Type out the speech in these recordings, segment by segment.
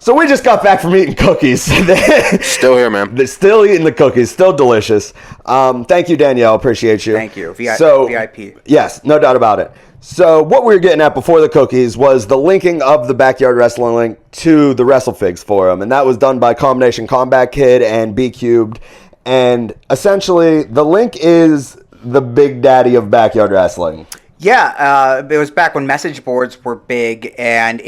So we just got back from eating cookies. Still here, man. They're still eating the cookies. Still delicious. Thank you, Danielle. Appreciate you. Thank you. VIP. Yes, no doubt about it. So what we were getting at before the cookies was the linking of the Backyard Wrestling link to the WrestleFigs forum. And that was done by Combination Combat Kid and B Cubed. And essentially, the link is the big daddy of Backyard Wrestling. Yeah, it was back when message boards were big, and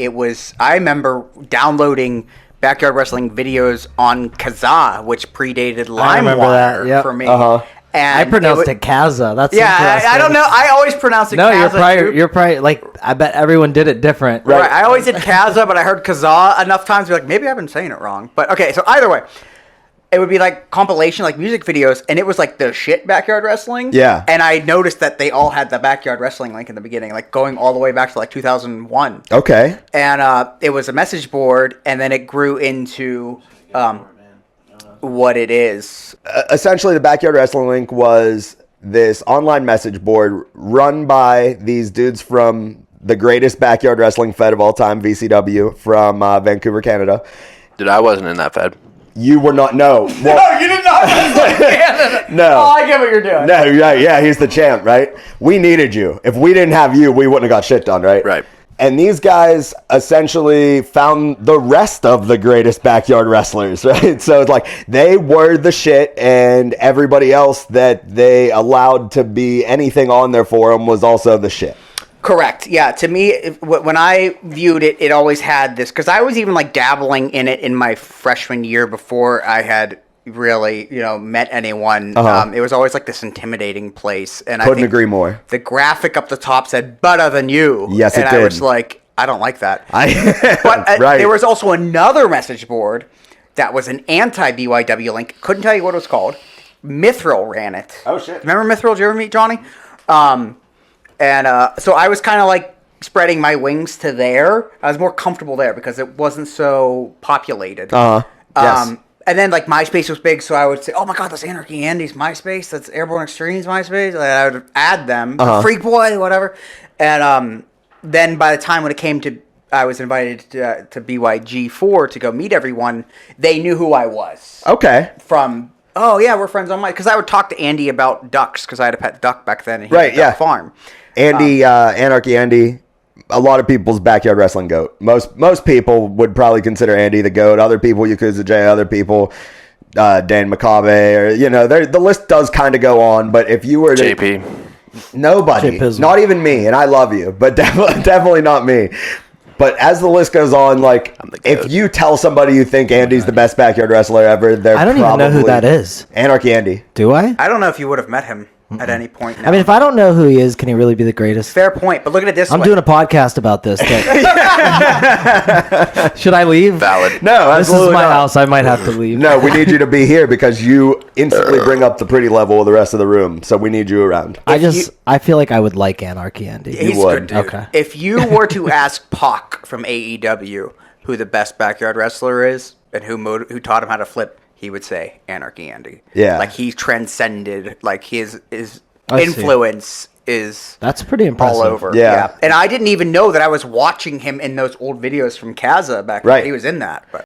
I remember downloading Backyard Wrestling videos on Kazaa, which predated LimeWire for me. And I pronounced it Kaza. That's interesting. I don't know. I always pronounced it Kaza. You're probably like, I bet everyone did it different. Right. I always did Kaza, but I heard Kazaa enough times to be like, maybe I've been saying it wrong. But okay, so either way, it would be like compilation, like music videos, and it was like the shit Backyard Wrestling. Yeah. And I noticed that they all had the Backyard Wrestling link in the beginning, like going all the way back to like 2001. Okay. And it was a message board, and then it grew into what it is. Essentially, the Backyard Wrestling link was this online message board run by these dudes from the greatest backyard wrestling fed of all time, VCW, from Vancouver, Canada. Dude, I wasn't in that fed. You were not. No. Well, No, you did not wrestle in Canada. No. Oh, I get what you're doing. No, right. Yeah, he's the champ, right? We needed you. If we didn't have you, we wouldn't have got shit done, right? Right. And these guys essentially found the rest of the greatest backyard wrestlers, right? So it's like they were the shit, and everybody else that they allowed to be anything on their forum was also the shit. Correct. Yeah. To me, when I viewed it, it always had this, because I was even like dabbling in it in my freshman year before I had really, met anyone. It was always like this intimidating place, and Couldn't agree more. The graphic up the top said "better than you." Yes, it did. And I was like, I don't like that. But Right. there was also another message board that was an anti-BYW link. Couldn't tell you what it was called. Mithril ran it. Oh shit! Remember Mithril? Did you ever meet Johnny? So I was kind of like spreading my wings to there. I was more comfortable there because it wasn't so populated. Yes. And then, like, MySpace was big, so I would say, oh, my God, that's Anarchy Andy's MySpace. That's Airborne Extreme's MySpace. And I would add them. Freak Boy, whatever. And then by the time when it came to, I was invited to BYG4 to go meet everyone, they knew who I was. Okay. From, oh, yeah, we're friends on my... Because I would talk to Andy about ducks, because I had a pet duck back then. And he had a duck farm. Andy, Anarchy Andy... A lot of people's backyard wrestling goat. Most people would probably consider Andy the goat. Other people, Yakuza J. Other people, Dan McCabe, or the list does kind of go on. But if you were to JP, nobody, not even me, and I love you, but definitely not me. But as the list goes on, like if you tell somebody you think Andy's the best backyard wrestler ever, I don't even know who that is. Anarchy Andy. Do I? I don't know if you would have met him at any point now. I mean, if I don't know who he is, can he really be the greatest? Fair point, but look at it this way. I'm doing a podcast about this. Should I leave? Valid. No, this is my house. I might have to leave. No, we need you to be here because you instantly bring up the pretty level of the rest of the room. So we need you around. I feel like I would like Anarchy Andy. He's would. good, dude. Okay. If you were to ask Pac from AEW who the best backyard wrestler is and who taught him how to flip, he would say Anarchy Andy. Yeah. Like he transcended, like his influence is that's pretty impressive. all over. Yeah. And I didn't even know that I was watching him in those old videos from Kaza back when he was in that. But